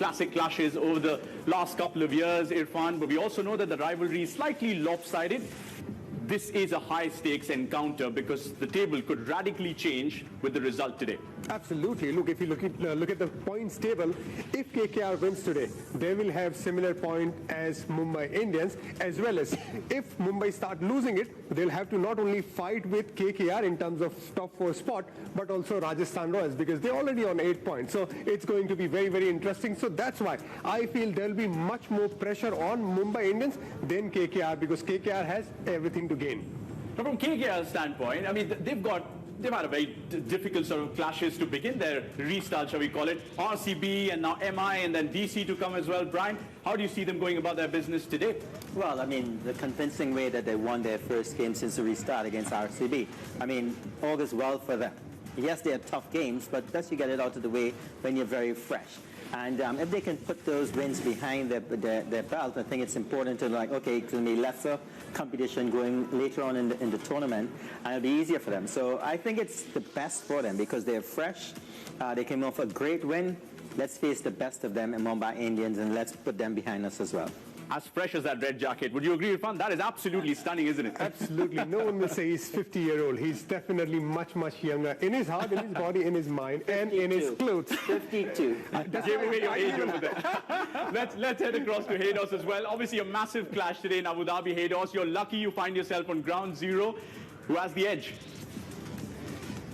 classic clashes over the last couple of years, Irfan, but we also know that the rivalry is slightly lopsided. This is a high-stakes encounter because the table could radically change with the result today. Absolutely. Look, if you look at the points table, if KKR wins today, they will have similar point as Mumbai Indians, as well as if Mumbai start losing it, they'll have to not only fight with KKR in terms of top 4 spot, but also Rajasthan Royals because they're already on 8 points. So it's going to be very, very interesting. So that's why I feel there'll be much more pressure on Mumbai Indians than KKR because KKR has everything to gain. Now from KKR's standpoint, I mean, they've had a very difficult sort of clashes to begin their restart, shall we call it. RCB and now MI and then DC to come as well. Brian, how do you see them going about their business today? Well, I mean, the convincing way that they won their first game since the restart against RCB. I mean, augurs well for them. Yes, they have tough games, but best you get it out of the way when you're very fresh. And if they can put those wins behind their belt, I think it's important to okay, it's going to be lesser competition going later on in the tournament, and it'll be easier for them. So I think it's the best for them because they're fresh. They came off a great win. Let's face the best of them in Mumbai Indians, and let's put them behind us as well. As fresh as that red jacket. Would you agree, Irfan? That is absolutely stunning, isn't it? Absolutely. No one will say he's 50-year-old. He's definitely much, much younger. In his heart, in his body, in his mind, 52. And in his clothes. 52. Give away your age over there. Let's head across to Haydos as well. Obviously, a massive clash today in Abu Dhabi. Haydos, you're lucky you find yourself on ground zero. Who has the edge?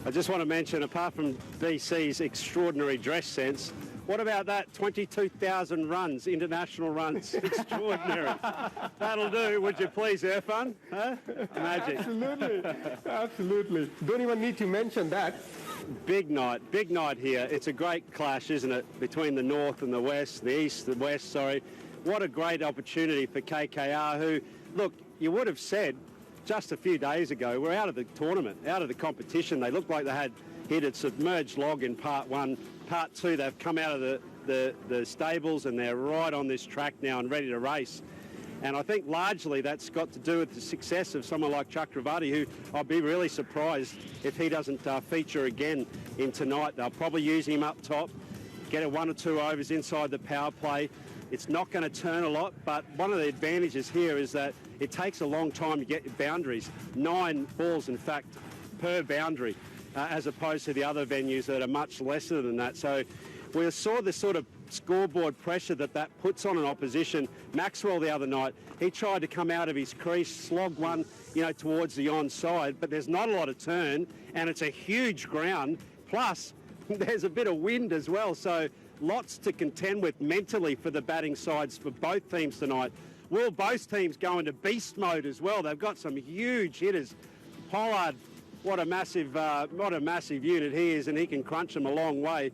I just want to mention, apart from BC's extraordinary dress sense, what about that 22,000 runs, international runs? Extraordinary. That'll do, would you please, Irfan? Huh? Magic. Absolutely. Absolutely. Don't even need to mention that. Big night here. It's a great clash, isn't it, between the north and the west, the east, the west, sorry. What a great opportunity for KKR, who, look, you would have said just a few days ago, we're out of the tournament, out of the competition. They looked like they had hit a submerged log in part 1. Part 2, they've come out of the stables and they're right on this track now and ready to race. And I think largely that's got to do with the success of someone like Chakravarti, who I'll be really surprised if he doesn't feature again in tonight. They'll probably use him up top, get a 1 or 2 overs inside the power play. It's not going to turn a lot, but one of the advantages here is that it takes a long time to get your boundaries. 9 balls, in fact, per boundary. As opposed to the other venues that are much lesser than that. So we saw the sort of scoreboard pressure that puts on an opposition. Maxwell the other night, he tried to come out of his crease, slog one, towards the onside, but there's not a lot of turn, and it's a huge ground. Plus, there's a bit of wind as well, so lots to contend with mentally for the batting sides for both teams tonight. Will both teams go into beast mode as well? They've got some huge hitters. Pollard, what a massive unit he is, and he can crunch them a long way.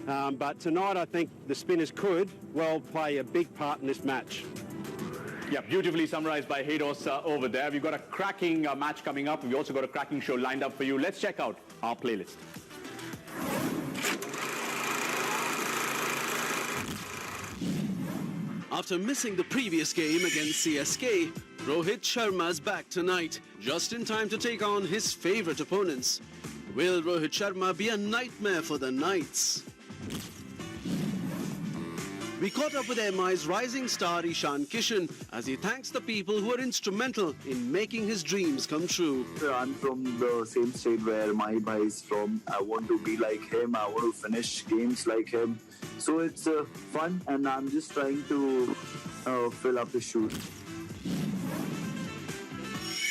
But tonight I think the spinners could well play a big part in this match. Yeah, beautifully summarized by Haydos over there. We've got a cracking match coming up. We've also got a cracking show lined up for you. Let's check out our playlist. After missing the previous game against CSK, Rohit Sharma's back tonight, just in time to take on his favourite opponents. Will Rohit Sharma be a nightmare for the Knights? We caught up with MI's rising star Ishan Kishan as he thanks the people who were instrumental in making his dreams come true. I'm from the same state where my bhai is from. I want to be like him. I want to finish games like him. So it's fun, and I'm just trying to fill up the shoes.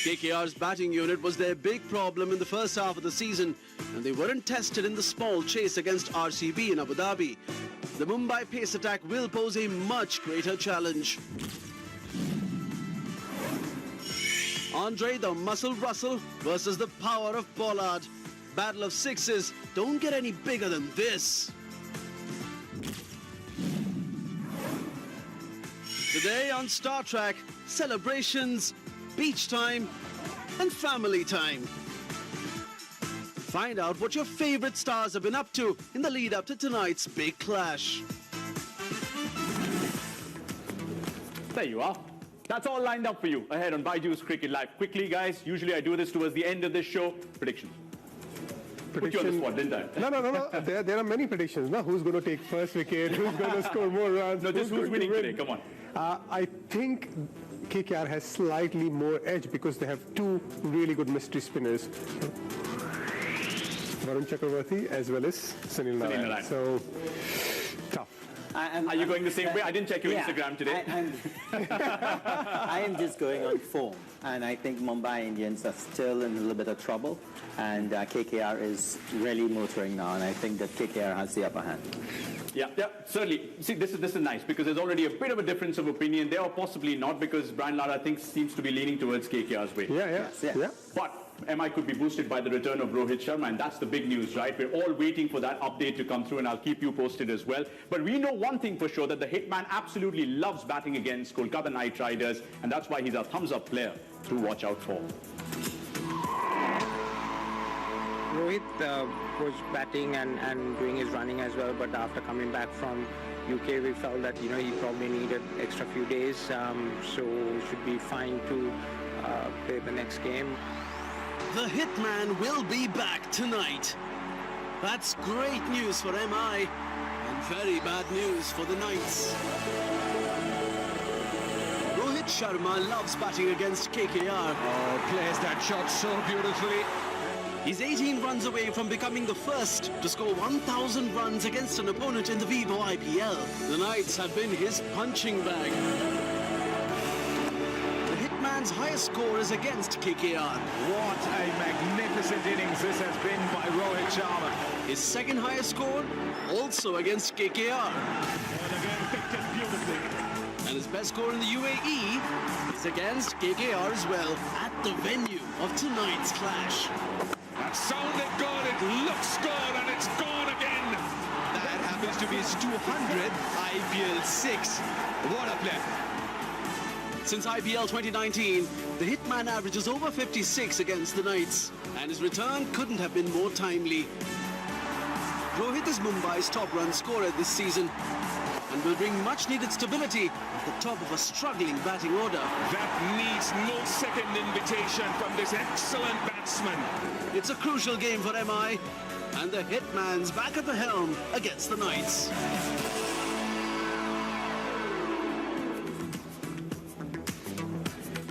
KKR's batting unit was their big problem in the first half of the season, and they weren't tested in the small chase against RCB in Abu Dhabi. The Mumbai pace attack will pose a much greater challenge. Andre the Muscle Russell versus the power of Pollard. Battle of sixes don't get any bigger than this. Today on Star Trek, celebrations, beach time, and family time. Find out what your favorite stars have been up to in the lead up to tonight's big clash. There you are. That's all lined up for you ahead on Baiju's Cricket Live. Quickly, guys, usually I do this towards the end of this show. Predictions. put you on the spot, didn't I? No. There are many predictions. No? Who's going to take first wicket? Who's going to score more runs? No, just who's winning today? Come on. I think KKR has slightly more edge because they have two really good mystery spinners. Varun Chakravarti as well as Sunil Narine. So, tough. Are you going the same way? I didn't check your Instagram today. I am just going on form, and I think Mumbai Indians are still in a little bit of trouble, and KKR is really motoring now, and I think that KKR has the upper hand. Yeah, certainly. See, this is nice because there's already a bit of a difference of opinion there, or possibly not, because Brian Lara, I think, seems to be leaning towards KKR's way. Yeah. But MI could be boosted by the return of Rohit Sharma, and that's the big news, right? We're all waiting for that update to come through, and I'll keep you posted as well. But we know one thing for sure, that the hitman absolutely loves batting against Kolkata Knight Riders, and that's why he's a thumbs-up player to watch out for. Rohit was batting and doing his running as well, but after coming back from UK, we felt that he probably needed extra few days, so should be fine to play the next game. The hitman will be back tonight. That's great news for MI and very bad news for the Knights. Rohit Sharma loves batting against KKR. Oh, plays that shot so beautifully. He's 18 runs away from becoming the first to score 1,000 runs against an opponent in the Vivo IPL. The Knights have been his punching bag. The hitman's highest score is against KKR. What a magnificent innings this has been by Rohit Sharma. His second highest score, also against KKR. And again, picked it beautifully. And his best score in the UAE is against KKR as well, at the venue of tonight's clash. That sounded good, it looks good, and it's gone again. That happens to be his 200 IPL 6. What a play. Since IPL 2019, the hitman averages over 56 against the Knights, and his return couldn't have been more timely. Rohit is Mumbai's top run scorer this season and will bring much-needed stability at the top of a struggling batting order. That needs no second invitation from this excellent batsman. It's a crucial game for MI, and the hitman's back at the helm against the Knights.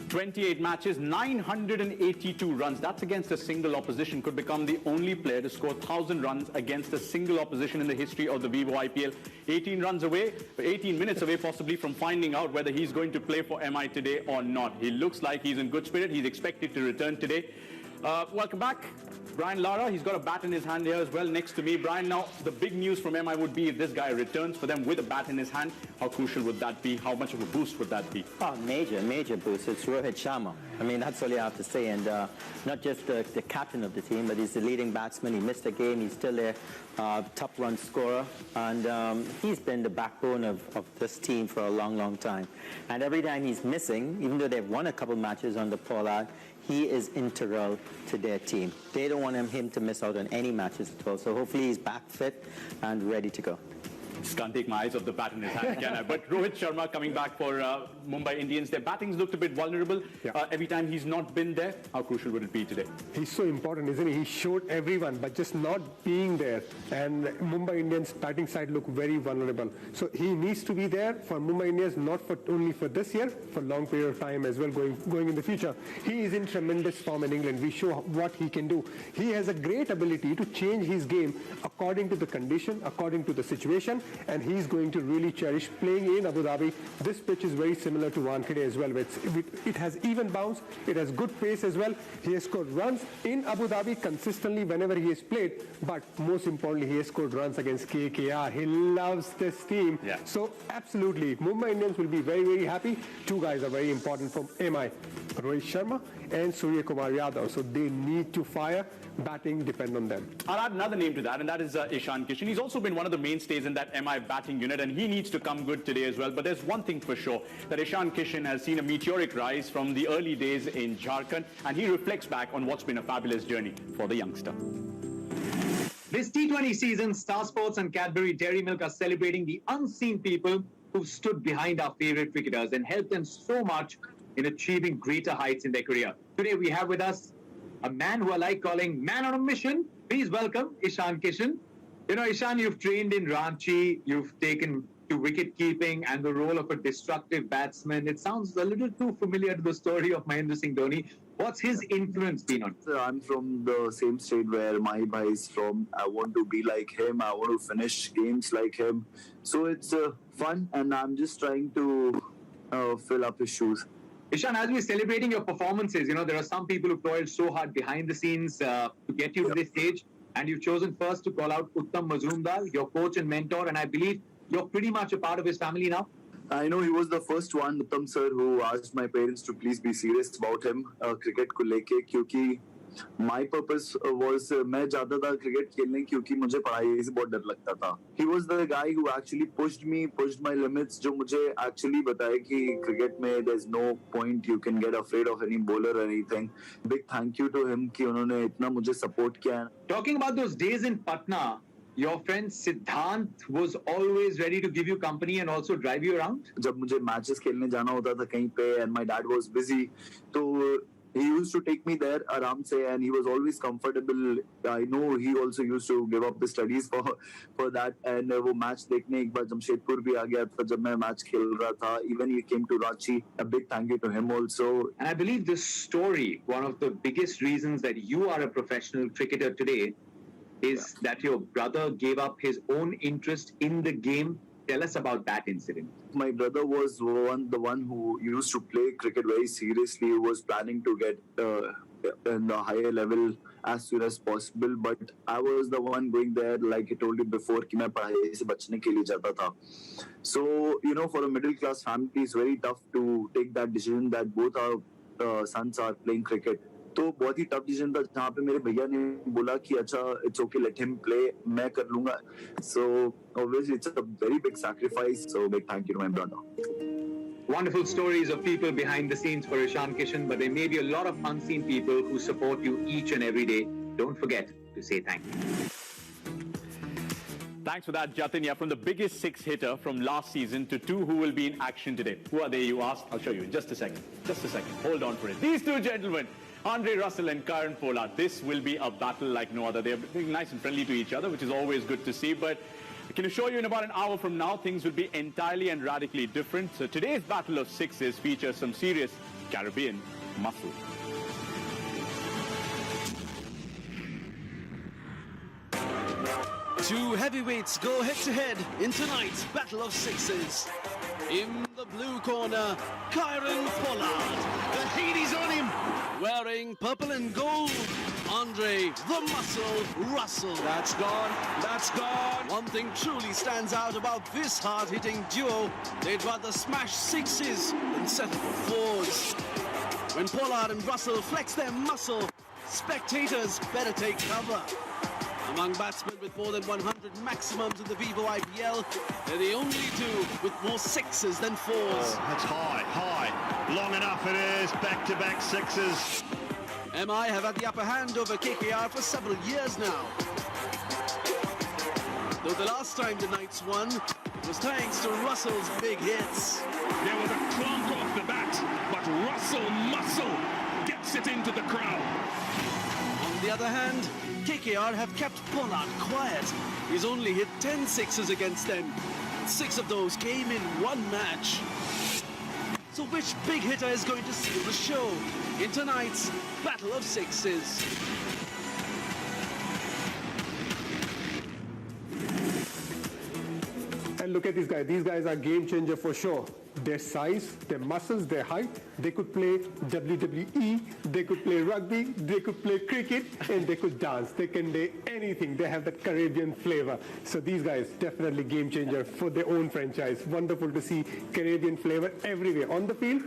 28 matches, 982 runs. That's against a single opposition. Could become the only player to score 1,000 runs against a single opposition in the history of the Vivo IPL. 18 runs away, 18 minutes away possibly from finding out whether he's going to play for MI today or not. He looks like he's in good spirit. He's expected to return today. Welcome back, Brian Lara. He's got a bat in his hand here as well next to me. Brian, now the big news from MI would be if this guy returns for them with a bat in his hand. How crucial would that be? How much of a boost would that be? Oh, major boost. It's Rohit Sharma. I mean, that's all you have to say. And not just the captain of the team, but he's the leading batsman. He missed a game. He's still there. Top run scorer. And he's been the backbone of this team for a long time. And every time he's missing, even though they've won a couple matches under Pollard, he is integral to their team. They don't want him to miss out on any matches at all. So hopefully he's back fit and ready to go. Just can't take my eyes off the bat in his hand, can I? But Rohit Sharma coming back for Mumbai Indians. Their batting's looked a bit vulnerable. Every time he's not been there, how crucial would it be today? He's so important, isn't he? He showed everyone, but just not being there. And Mumbai Indians batting side look very vulnerable. So he needs to be there for Mumbai Indians, not for only for this year, for long period of time as well, going in the future. He is in tremendous form in England. We show what he can do. He has a great ability to change his game according to the condition, according to the situation, and he's going to really cherish playing in Abu Dhabi. This pitch is very similar to Wankhede as well. It has even bounce, it has good pace as well. He has scored runs in Abu Dhabi consistently whenever he has played, but most importantly, he has scored runs against KKR. He loves this team. So absolutely, Mumbai Indians will be very happy. Two guys are very important from MI, Rohit Sharma and Suryakumar Yadav. So they need to fire. Batting depend on them. I'll add another name to that, and that is Ishan Kishan. He's also been one of the mainstays in that MI batting unit, and he needs to come good today as well. But there's one thing for sure, that Ishan Kishan has seen a meteoric rise from the early days in Jharkhand, and he reflects back on what's been a fabulous journey for the youngster. This T20 season, Star Sports and Cadbury Dairy Milk are celebrating the unseen people who stood behind our favorite cricketers and helped them so much in achieving greater heights in their career. Today we have with us a man who I like calling man on a mission, Please welcome Ishan Kishan. You know, Ishan, you've trained in Ranchi, you've taken to wicket keeping and the role of a destructive batsman. It sounds a little too familiar to the story of Mahendra Singh Dhoni. What's his influence been on you? I'm from the same state where my bhai is from. I want to be like him. I want to finish games like him. So it's fun, and I'm just trying to fill up his shoes. Ishan, as we're celebrating your performances, you know, there are some people who toiled so hard behind the scenes to get you to this stage, and you've chosen first to call out Uttam Mazumdar, your coach and mentor, and I believe you're pretty much a part of his family now. I know he was the first one, Uttam sir, who asked my parents to please be serious about him, cricket को लेके, क्योंकि my purpose was मैं जाता था cricket खेलने क्योंकि मुझे पढ़ाई से बहुत डर लगता था. He was the guy who actually pushed my limits, जो मुझे actually बताया कि cricket में there's no point you can get afraid of any bowler or anything. Big thank you to him कि उन्होंने इतना मुझे support किया. Talking about those days in Patna, your friend Siddhant was always ready to give you company and also drive you around? जब मुझे matches खेलने जाना होता था कहीं पे and my dad was busy, तो he used to take me there आराम से and he was always comfortable. I know he also used to give up the studies for that, and वो match देखने एक बार जमशेदपुर भी आ गया था जब मैं match खेल रहा था. Even he came to Ranchi. A big thank you to him also. And I believe this story, one of the biggest reasons that you are a professional cricketer today, is that your brother gave up his own interest in the game. Tell us about that incident. My brother was the one who used to play cricket very seriously. He was planning to get in the higher level as soon as possible. But I was the one going there, like I told you before, कि मैं पढ़ाई से बचने के लिए जाता था. So, you know, for a middle class family, it's very tough to take that decision that both our sons are playing cricket. तो बहुत ही टफ डिसीजन था जहाँ पे मेरे भैया ने बोला कि अच्छा it's okay let him play मैं कर लूंगा. सो obviously it's a very big sacrifice, so big thank you to my brother. Wonderful stories of people behind the scenes for Ishan Kishan, but there may be a lot of unseen people who support you each and every day. Don't forget to say thank you. Thanks for that, Jatin. Yeah, from the biggest six-hitter from last season to two who will be in action today. Who are they, you ask? I'll show you in just a second. Just a second. Hold on for it. These two gentlemen, Andre Russell and Kieron Pollard. This will be a battle like no other. They're being nice and friendly to each other, which is always good to see. But I can assure you in about an hour from now, things will be entirely and radically different. So today's battle of sixes features some serious Caribbean muscle. Two heavyweights go head-to-head in tonight's Battle of Sixes. In the blue corner, Kieron Pollard. The Hades on him, wearing purple and gold. Andre, the Muscle Russell. That's gone. That's gone. One thing truly stands out about this hard-hitting duo. They'd rather smash sixes than settle for fours. When Pollard and Russell flex their muscle, spectators better take cover. Among batsmen with more than 100 maximums in the Vivo IPL, they're the only two with more sixes than fours. Oh, that's high. Long enough it is. Back-to-back sixes. MI have had the upper hand over KKR for several years now. Though the last time the Knights won was thanks to Russell's big hits. There was a clunk off the bat, but Russell Muscle gets it into the crowd. On the other hand, KKR have kept Pollard quiet. He's only hit 10 sixes against them. 6 of those came in one match. So which big hitter is going to steal the show in tonight's Battle of Sixes? And look at these guys. These guys are game changer for sure. Their size, their muscles, their height. They could play WWE, they could play rugby, they could play cricket, and they could dance. They can do anything. They have that Caribbean flavor. So these guys, definitely game changer for their own franchise. Wonderful to see Caribbean flavor everywhere, on the field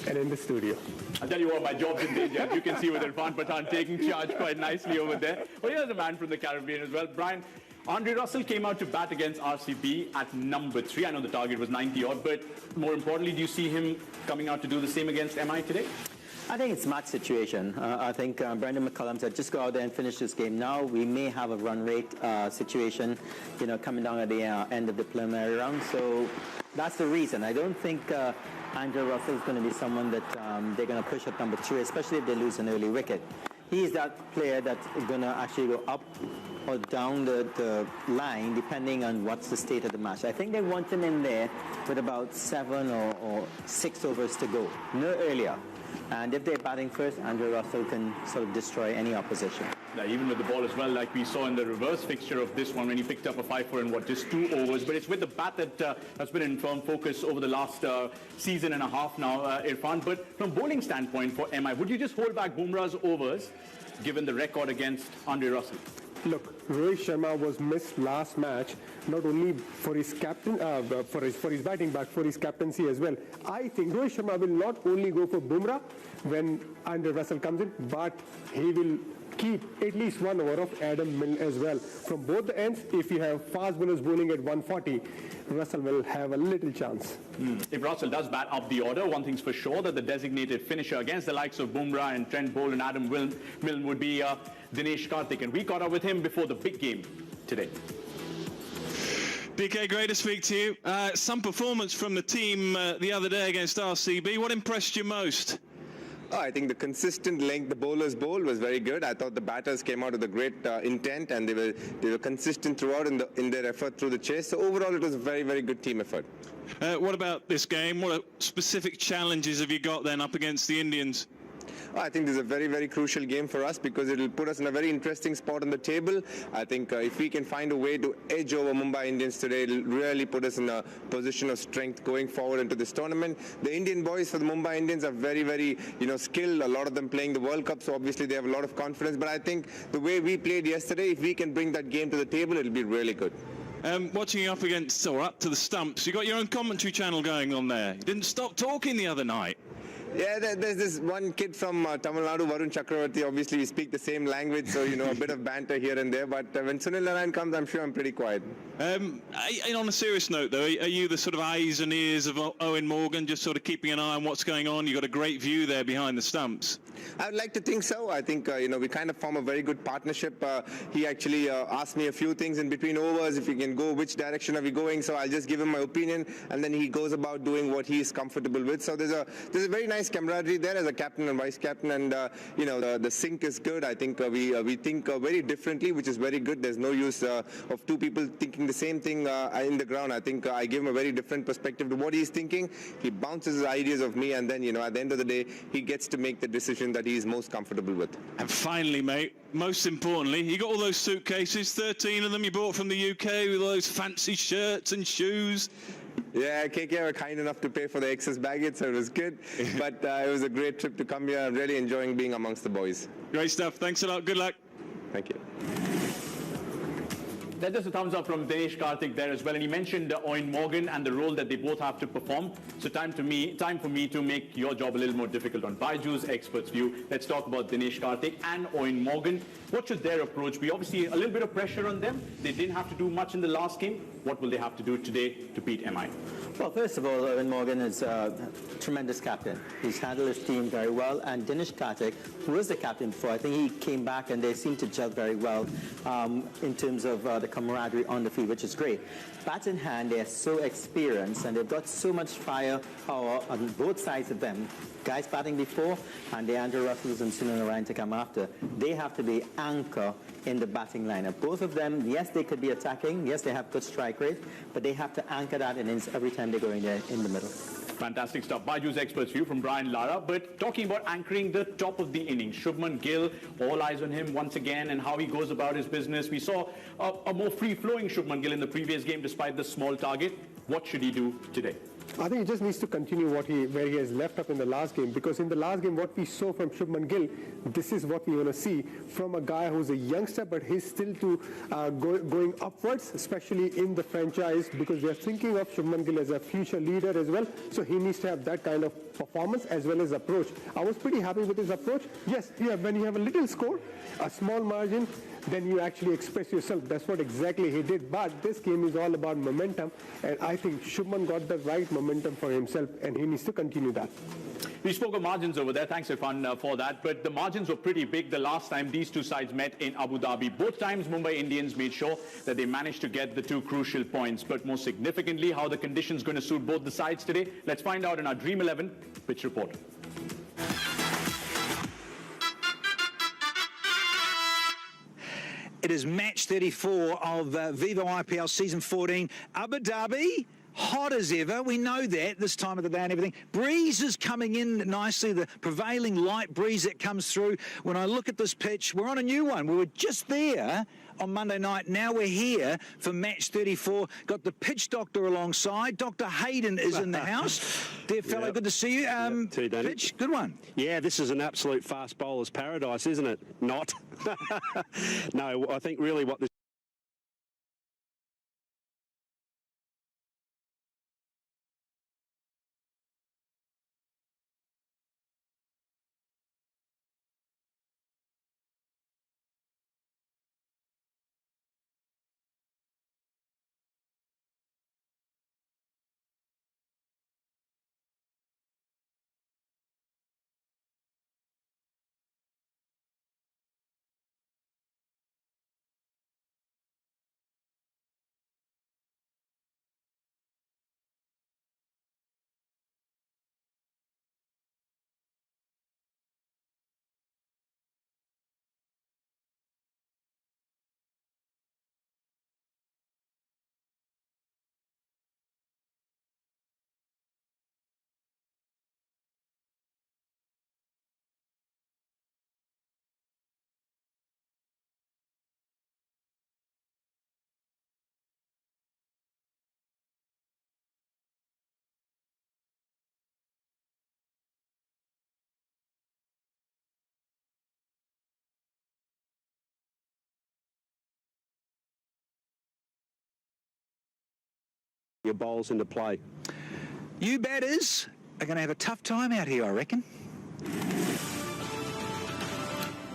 and in the studio. I'll tell you what, my job's in danger. You can see with Irfan Pathan taking charge quite nicely over there. Well, here's a man from the Caribbean as well. Brian, Andre Russell came out to bat against RCB at number 3. I know the target was 90-odd, but more importantly, do you see him coming out to do the same against MI today? I think it's match situation. I think Brendan McCullum said, just go out there and finish this game now. We may have a run rate situation, you know, coming down at the end of the preliminary round. So that's the reason. I don't think Andre Russell is going to be someone that they're going to push at number 3, especially if they lose an early wicket. he's that player that's going to actually go up or down the line depending on what's the state of the match. I think they want him in there with about 7 or 6 overs to go, no earlier. And if they're batting first, Andrew Russell can sort of destroy any opposition. Yeah, even with the ball as well, like we saw in the reverse fixture of this one when he picked up a 5-4 in just 2 overs. But it's with the bat that has been in firm focus over the last season and a half now, Irfan. But from bowling standpoint for MI, would you just hold back Bumrah's overs given the record against Andre Russell? Look, Rohit Sharma was missed last match, not only for his captain, for his batting, but for his captaincy as well. I think Rohit Sharma will not only go for Bumrah when Andre Russell comes in, but he will keep at least 1 over of Adam Milne as well. From both the ends, if you have fast bowlers bowling at 140, Russell will have a little chance. If Russell does bat up the order, one thing's for sure, that the designated finisher against the likes of Bumrah and Trent, Boult and Adam Milne would be Dinesh Karthik. And we caught up with him before the big game today. DK, great to speak to you. Some performance from the team the other day against RCB. What impressed you most? Oh, I think the consistent length the bowlers bowled was very good. I thought the batters came out with a great intent, and they were consistent throughout in their effort through the chase. So overall, it was a very, very good team effort. What about this game? What specific challenges have you got then up against the Indians? I think this is a very, very crucial game for us because it will put us in a very interesting spot on the table. I think if we can find a way to edge over Mumbai Indians today, it will really put us in a position of strength going forward into this tournament. The Indian boys for the Mumbai Indians are very, very skilled. A lot of them playing the World Cup, so obviously they have a lot of confidence. But I think the way we played yesterday, if we can bring that game to the table, it will be really good. Watching you up against, or up to the stumps, you got your own commentary channel going on there. You didn't stop talking the other night. Yeah, there's this one kid from Tamil Nadu, Varun Chakravarti. Obviously, we speak the same language, so, a bit of banter here and there. But when Sunil Narayan comes, I'm sure I'm pretty quiet. And on a serious note, though, are you the sort of eyes and ears of Owen Morgan, just sort of keeping an eye on what's going on? You've got a great view there behind the stumps. I would like to think so. I think, we kind of form a very good partnership. He actually asked me a few things in between overs, if we can go, which direction are we going. So I'll just give him my opinion, and then he goes about doing what he is comfortable with. So there's a very nice camaraderie there as a captain and vice captain, and the sync is good. I think we think very differently, which is very good. There's no use of two people thinking the same thing in the ground. I think I give him a very different perspective to what he's thinking. He bounces his ideas of me, and then at the end of the day, he gets to make the decision that he's most comfortable with. And finally, mate, most importantly, you got all those suitcases, 13 of them you bought from the UK with all those fancy shirts and shoes. Yeah, KKR were kind enough to pay for the excess baggage, so it was good. But it was a great trip to come here. I'm really enjoying being amongst the boys. Great stuff. Thanks a lot. Good luck. Thank you. That's just a thumbs up from Dinesh Karthik there as well. And he mentioned Owen Morgan and the role that they both have to perform. So time for me to make your job a little more difficult on Baiju's expert's view. Let's talk about Dinesh Karthik and Owen Morgan. What should their approach be? Obviously, a little bit of pressure on them. They didn't have to do much in the last game. What will they have to do today to beat MI? Well, first of all, Owen Morgan is a tremendous captain. He's handled his team very well. And Dinesh Karthik, who was the captain before, I think he came back and they seem to gel very well in terms of the camaraderie on the field, which is great. Bat in hand, they're so experienced and they've got so much firepower on both sides of them. Guys batting before and the Andrew Russells and Sunil Narayan to come after. They have to be anchor in the batting lineup. Both of them, yes, they could be attacking. Yes, they have good strike rate, but they have to anchor that innings every time they go in there in the middle. Fantastic stuff. Baiju's expert's view from Brian Lara. But talking about anchoring the top of the innings, Shubman Gill, all eyes on him once again and how he goes about his business. We saw a more free-flowing Shubman Gill in the previous game despite the small target. What should he do today? I think he just needs to continue where he has left up in the last game, because in the last game what we saw from Shubman Gill, this is what we want to see from a guy who's a youngster, but he's still going upwards, especially in the franchise, because they're thinking of Shubman Gill as a future leader as well. So he needs to have that kind of performance as well as approach. I was pretty happy with his approach. Yes, when you have a little score, a small margin, then you actually express yourself. That's what exactly he did. But this game is all about momentum, and I think Shubman got the right momentum for himself, and he needs to continue that. We spoke of margins over there. Thanks, Irfan, for that. But the margins were pretty big the last time these two sides met in Abu Dhabi. Both times, Mumbai Indians made sure that they managed to get the two crucial points. But more significantly, how the conditions going to suit both the sides today? Let's find out in our Dream 11 pitch report. It is match 34 of Vivo IPL Season 14. Abu Dhabi, hot as ever. We know that this time of the day and everything. Breeze is coming in nicely, the prevailing light breeze that comes through. When I look at this pitch, we're on a new one. We were just there on Monday night. Now we're here for match 34. Got the pitch doctor alongside. Dr. Hayden is in the house. Dear fellow, good to see you. Pitch, good one. Yeah, this is an absolute fast bowler's paradise, isn't it? Not. No, I think really what this your bowls into play. You batters are going to have a tough time out here, I reckon.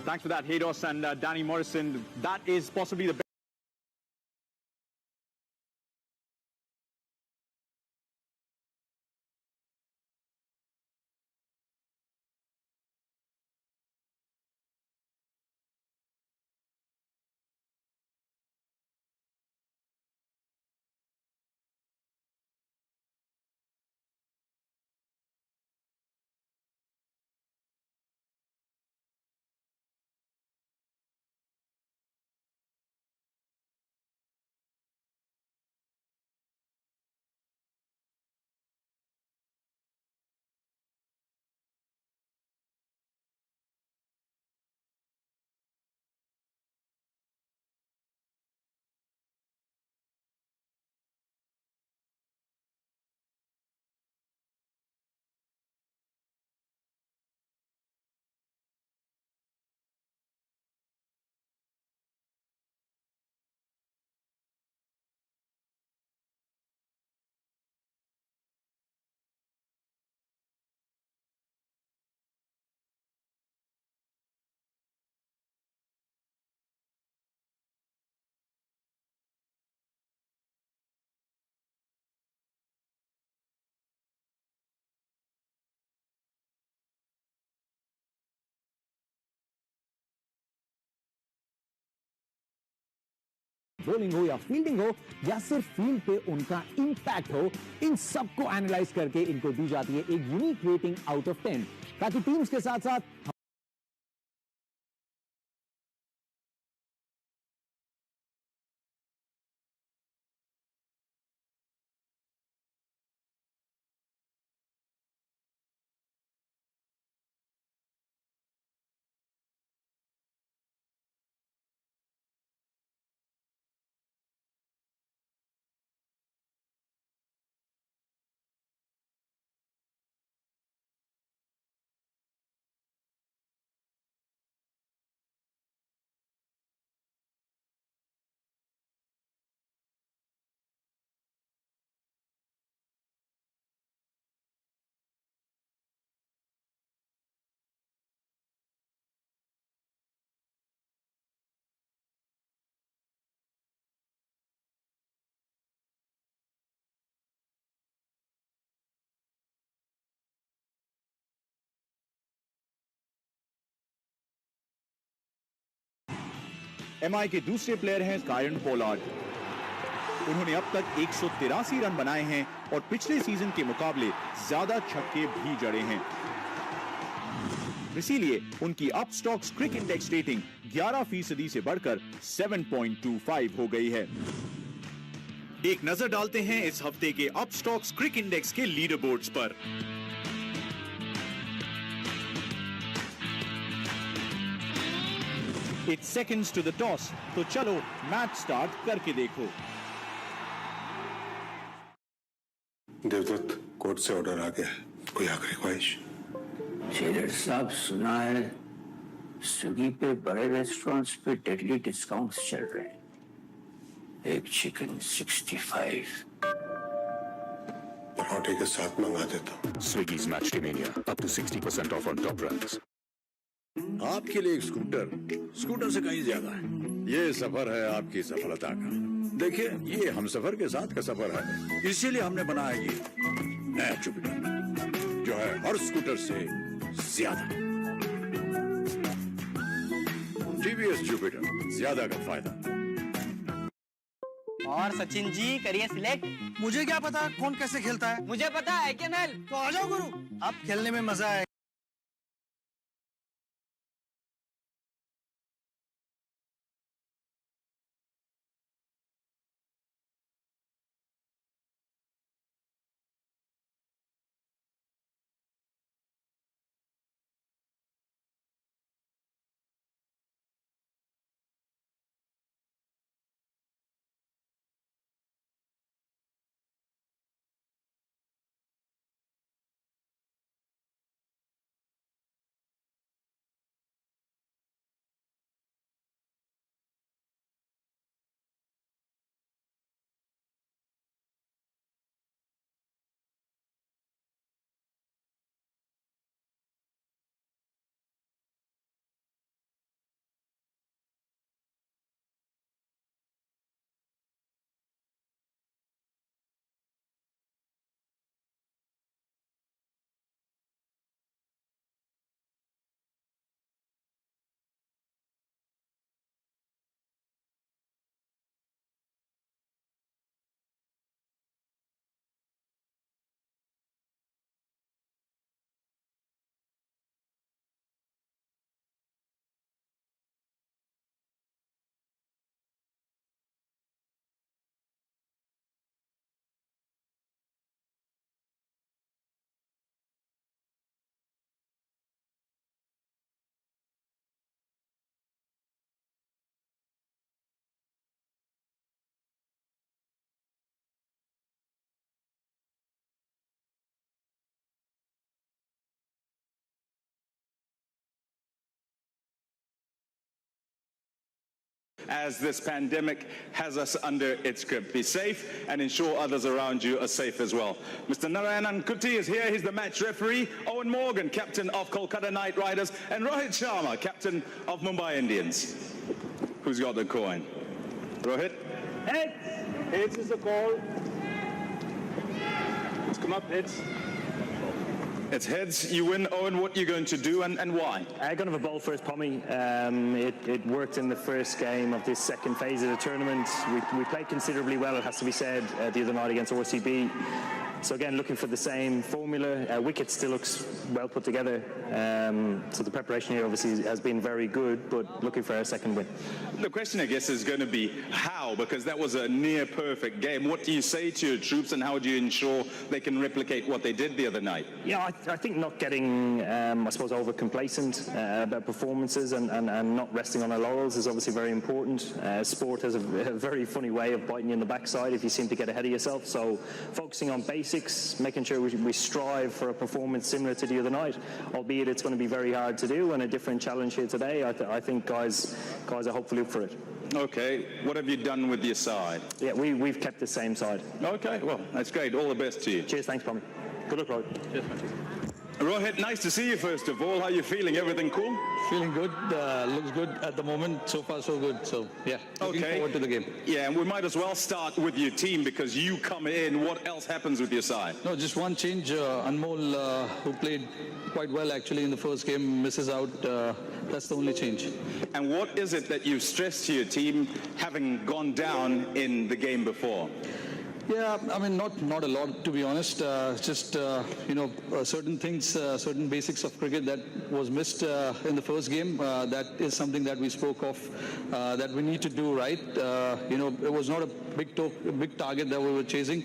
Thanks for that, Haydos and Danny Morrison. That is possibly the best. Bowling हो या fielding हो या सिर्फ field पे उनका impact हो, इन सबको analyse करके इनको दी जाती है एक यूनिक रेटिंग आउट ऑफ 10 ताकि टीम्स के साथ साथ MI के दूसरे प्लेयर हैं कायरन पोलार्ड। उन्होंने अब तक 183 रन बनाए हैं और पिछले सीजन के मुकाबले ज्यादा छक्के भी जड़े हैं। इसीलिए उनकी अपस्टॉक्स क्रिक इंडेक्स रेटिंग 11% से बढ़कर 7.25 हो गई है। एक नजर डालते हैं इस हफ्ते के अपस्टॉक्स क्रिक इंडेक्स के लीडर बोर्ड्स पर। It's seconds to the toss, तो चलो मैच स्टार्ट करके देखो। देवदत्त, कोर्ट से ऑर्डर आ गया है, कोई आखिरी ख्वाहिश? जेलर साहब, सुना है स्विगी पे बड़े रेस्टोरेंट्स पे डेडली डिस्काउंट्स चल रहे हैं। एक चिकन 65 पराठे के साथ मंगा देता हूँ। Swiggy's Match Day Mania, up to 60% off on top brands. आपके लिए एक स्कूटर से कहीं ज्यादा है। ये सफर है आपकी सफलता का। देखिए, ये हम सफर के साथ का सफर है, इसीलिए हमने बनाया ये नया जुपिटर, जो है हर स्कूटर से ज्यादा। टीवीएस जुपिटर, ज्यादा का फायदा। और सचिन जी करिए सिलेक्ट। मुझे क्या पता कौन कैसे खेलता है? मुझे पता है केमएल। तो आ जाओ गुरु, अब खेलने में मजा है। as this pandemic has us under its grip. Be safe and ensure others around you are safe as well. Mr. Narayanan Kuti is here. He's the match referee. Owen Morgan, captain of Kolkata Knight Riders, and Rohit Sharma, captain of Mumbai Indians. Who's got the coin? Rohit? Heads! Heads is the call. Let's come up, heads. It's heads. You win. Owen, what are you going to do and why? I'm going to have a bowl first, Pommy. It worked in the first game of this second phase of the tournament. We played considerably well, it has to be said, the other night against RCB. So again, looking for the same formula. Wicket still looks well put together. So the preparation here obviously has been very good, but looking for our second win. The question, I guess, is going to be how, because that was a near perfect game. What do you say to your troops, and how do you ensure they can replicate what they did the other night? Yeah, I think not getting, I suppose, over complacent about performances and not resting on our laurels is obviously very important. Sport has a very funny way of biting you in the backside if you seem to get ahead of yourself. So focusing on basics, making sure we strive for a performance similar to the other night, albeit it's going to be very hard to do and a different challenge here today. I think guys are hopefully up for it. Okay, what have you done with your side? Yeah, we've kept the same side. Okay, well, that's great. All the best to you. Cheers, thanks, Pommy. Good luck, Rohit. Cheers, man. Rohit, nice to see you first of all. How are you feeling? Everything cool? Feeling good. Looks good at the moment. So far, so good. So, yeah, looking forward to the game. Yeah, and we might as well start with your team because you come in. What else happens with your side? No, just one change. Anmol, who played quite well actually in the first game, misses out. That's the only change. And what is it that you stressed to your team having gone down in the game before? Yeah, I mean, not a lot, to be honest. Just, certain things, certain basics of cricket that was missed in the first game. That is something that we spoke of, that we need to do right. It was not a big target that we were chasing.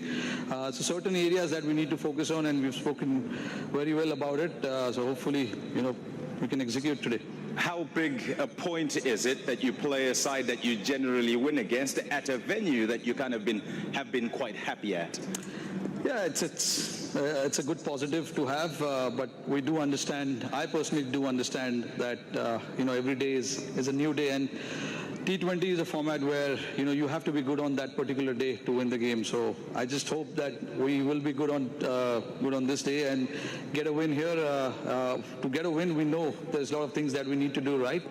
So certain areas that we need to focus on, and we've spoken very well about it. So hopefully, we can execute today. How big a point is it that you play a side that you generally win against at a venue that you kind of have been quite happy at? Yeah, it's a good positive to have, but we do understand. I personally do understand that every day is a new day, and T20 is a format where you have to be good on that particular day to win the game. So I just hope that we will be good on this day and get a win here. To get a win, we know there's a lot of things that we need to do right.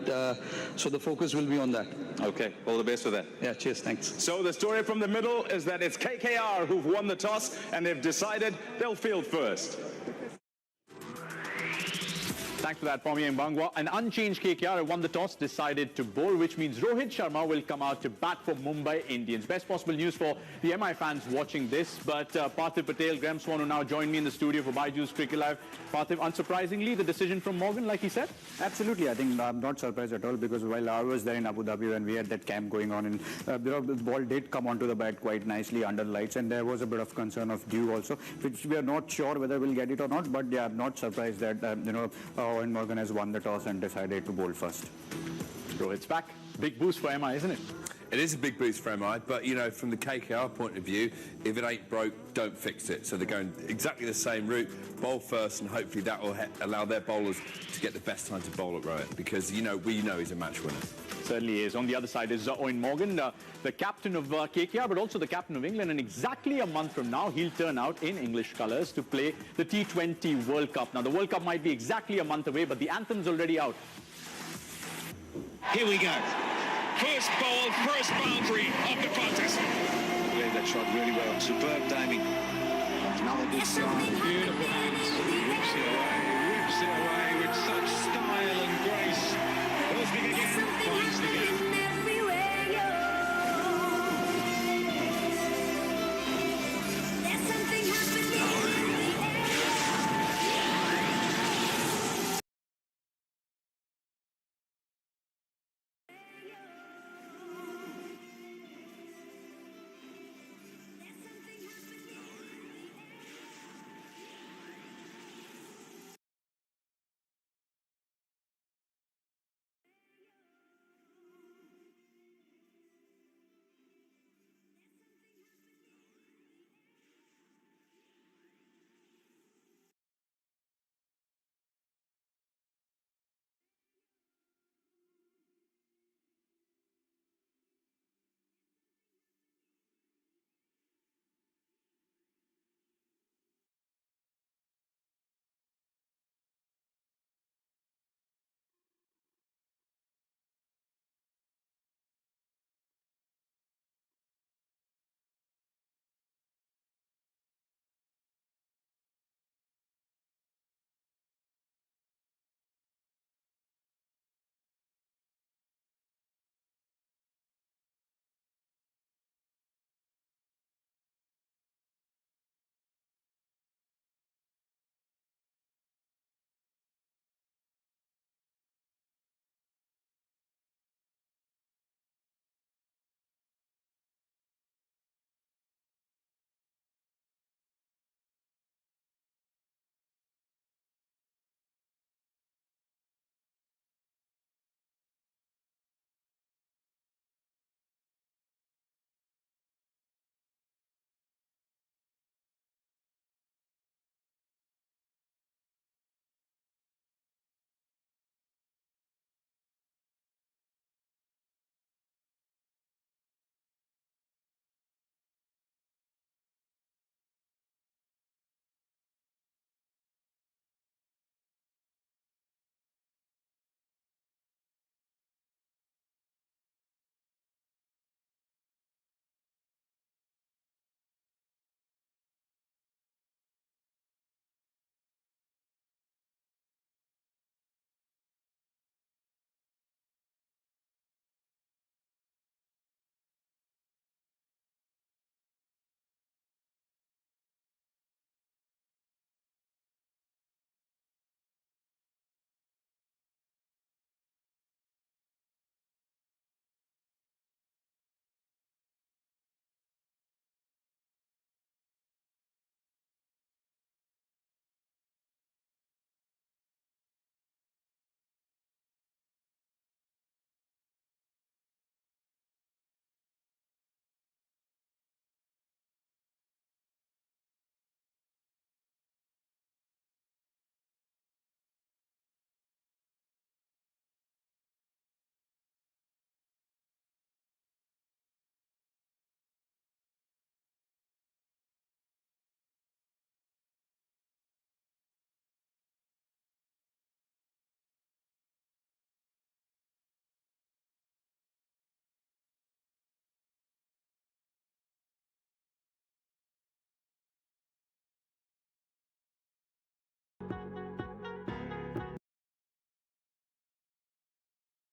So the focus will be on that. Okay, all the best for that. Yeah, cheers, thanks. So the story from the middle is that it's KKR who've won the toss and they've decided they'll field first. Thanks for that, Pommy and Bangwa. An unchanged KKR won the toss, decided to bowl, which means Rohit Sharma will come out to bat for Mumbai Indians. Best possible news for the MI fans watching this. But Parthiv Patel, Graham Swan, who now join me in the studio for Byju's Cricket Live. Parthiv, unsurprisingly, the decision from Morgan, like he said? Absolutely. I think I'm not surprised at all, because while I was there in Abu Dhabi when we had that camp going on, and the ball did come onto the bat quite nicely under lights, and there was a bit of concern of dew also, which we are not sure whether we'll get it or not. But yeah, I'm not surprised that Owen Morgan has won the toss and decided to bowl first. Rohit's back. Big boost for MI, isn't it? It is a big boost for MI, but from the KKR point of view, if it ain't broke, don't fix it. So they're going exactly the same route, bowl first, and hopefully that will allow their bowlers to get the best time to bowl at Rohit, because we know he's a match winner. Certainly is. On the other side is Owen Morgan, the captain of KKR, but also the captain of England. And exactly a month from now, he'll turn out in English colours to play the T20 World Cup. Now, the World Cup might be exactly a month away, but the anthem's already out. Here we go. First ball, first boundary of the contest. Played that shot really well. Superb timing. Another big shot. Beautiful hands. Whips it away with such style and grace. Hosting again. Finds the gap.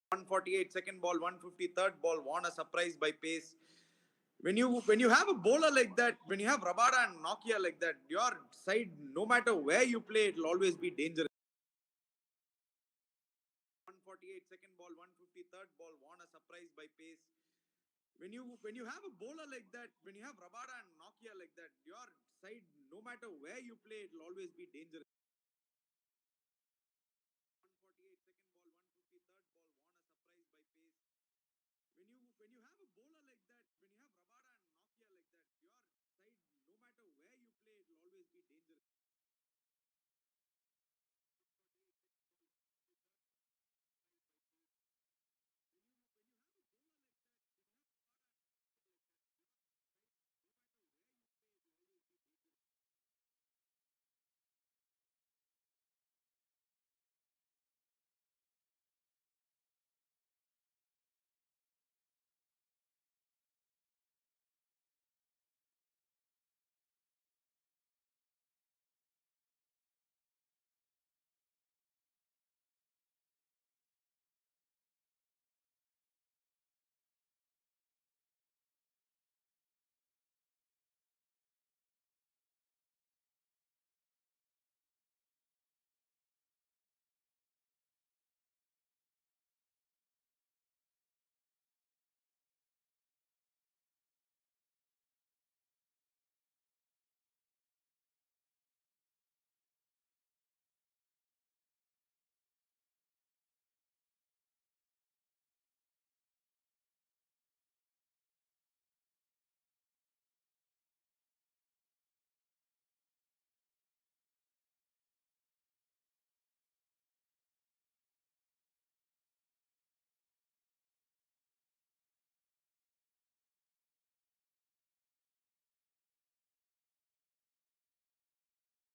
148, second ball 150, third ball Warner surprised by pace. When you have a bowler like that, when you have Rabada and Nokia like that, your side, no matter where you play, it will always be dangerous. 148, second ball 150, third ball Warner surprised by pace. When you have a bowler like that, when you have Rabada and Nokia like that, your side, no matter where you play, it will always be dangerous. 148, second ball 150, third ball Warner surprised by pace. When you have a bowler like that, when you have Rabada and Nokia like that, your side, no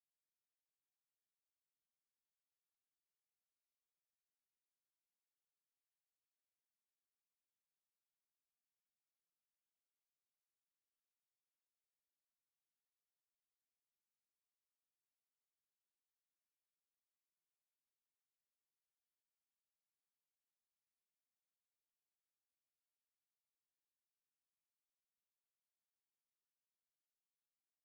matter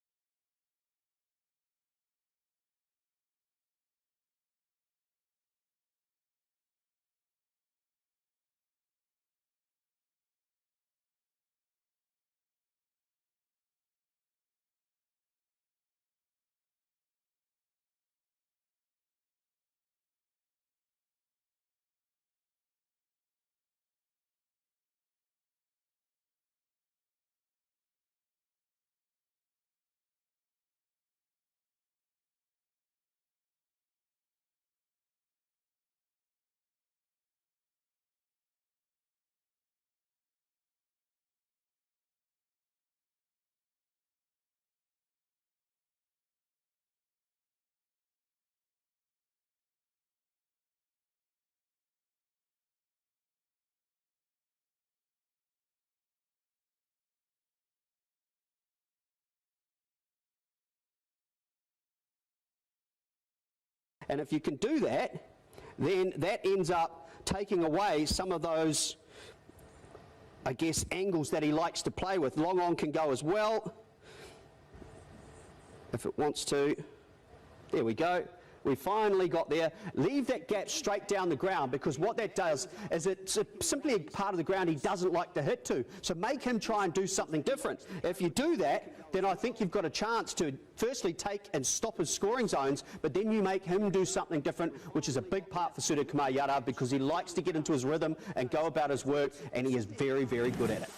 where you play, it will always be dangerous. And if you can do that, then that ends up taking away some of those, I guess, angles that he likes to play with. Long on can go as well, if it wants to. There we go. We finally got there. Leave that gap straight down the ground, because what that does is it's simply a part of the ground he doesn't like to hit to. So make him try and do something different. If you do that, then I think you've got a chance to firstly take and stop his scoring zones, but then you make him do something different, which is a big part for Suryakumar Yadav, because he likes to get into his rhythm and go about his work, and he is very, very good at it.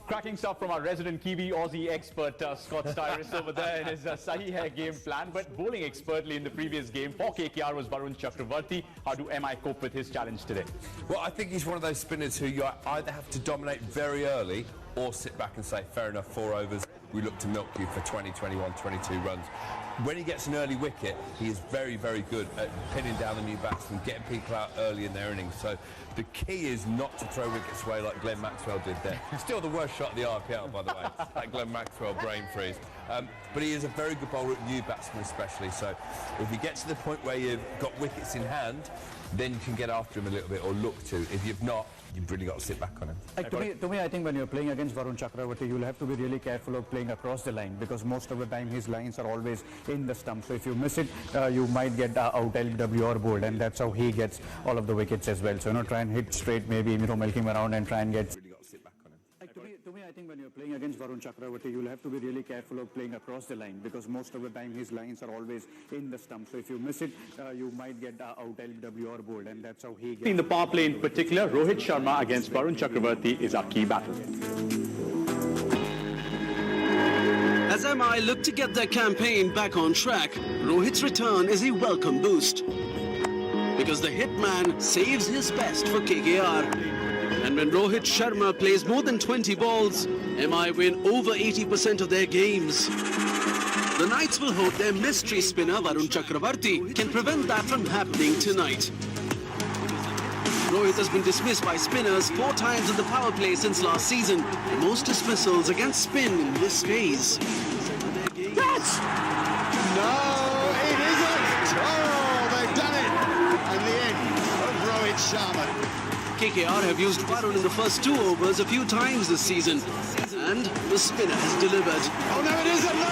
Cracking stuff from our resident Kiwi Aussie expert Scott Styris over there in his Sahi Hai game plan, but bowling expertly in the previous game for KKR was Varun Chakravarti. How do MI cope with his challenge today? Well, I think he's one of those spinners who you either have to dominate very early or sit back and say, fair enough, 4 overs, we look to milk you for 20, 21, 22 runs. When he gets an early wicket, he is very, very good at pinning down the new batsmen, getting people out early in their innings. So the key is not to throw wickets away like Glenn Maxwell did there. Still the worst shot of the IPL, by the way, that Glenn Maxwell brain freeze. But he is a very good bowler at new batsmen especially. So if you get to the point where you've got wickets in hand, then you can get after him a little bit or look to. If you've not, you've really got to sit back on him. To me, I think when you're playing against Varun Chakravarti, you'll have to be really careful of playing across the line because most of the time his lines are always in the stump. So if you miss it, you might get out LW or Boult, and that's how he gets all of the wickets as well. So try and hit straight, maybe milk him around and try and get. To me, I think when you're playing against Varun Chakravarti, you'll have to be really careful of playing across the line because most of the time his lines are always in the stump. So if you miss it, you might get out LW or Boult, and that's how he gets. In the power play in particular, Rohit Sharma against Varun Chakravarti is our key battle. As MI look to get their campaign back on track, Rohit's return is a welcome boost because the hitman saves his best for KKR. And when Rohit Sharma plays more than 20 balls, MI win over 80% of their games. The Knights will hope their mystery spinner Varun Chakravarti can prevent that from happening tonight. Rohit has been dismissed by spinners 4 times in the power play since last season, the most dismissals against spin in this phase. Yes! No, it isn't! Oh, they've done it! And the end of Rohit Sharma. KKR have used Varun in the first 2 overs a few times this season, and the spinner has delivered. Oh no, it isn't! No!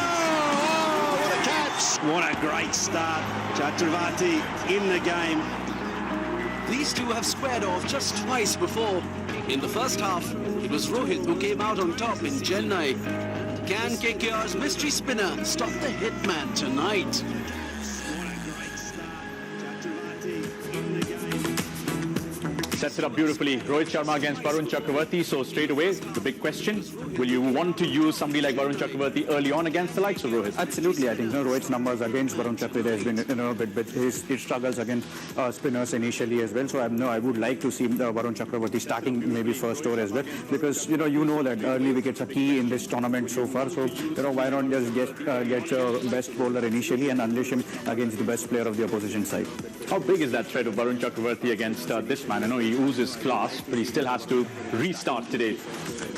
Oh, what a catch! What a great start. Chakravarti in the game. These two have squared off just twice before. In the first half, it was Rohit who came out on top in Chennai. Can KKR's mystery spinner stop the hitman tonight? Sets it up beautifully. Rohit Sharma against Varun Chakravarti. So straight away, the big question, will you want to use somebody like Varun Chakravarti early on against the likes of Rohit? Absolutely. I think Rohit's numbers against Varun Chakravarti has been a bit his struggles against spinners initially as well. So I would like to see Varun Chakravarti starting maybe first over as well because you know that early wickets are key in this tournament so far. So why not just get your best bowler initially and unleash him against the best player of the opposition side. How big is that threat of Varun Chakravarti against this man? I know he oozes class, but he still has to restart today.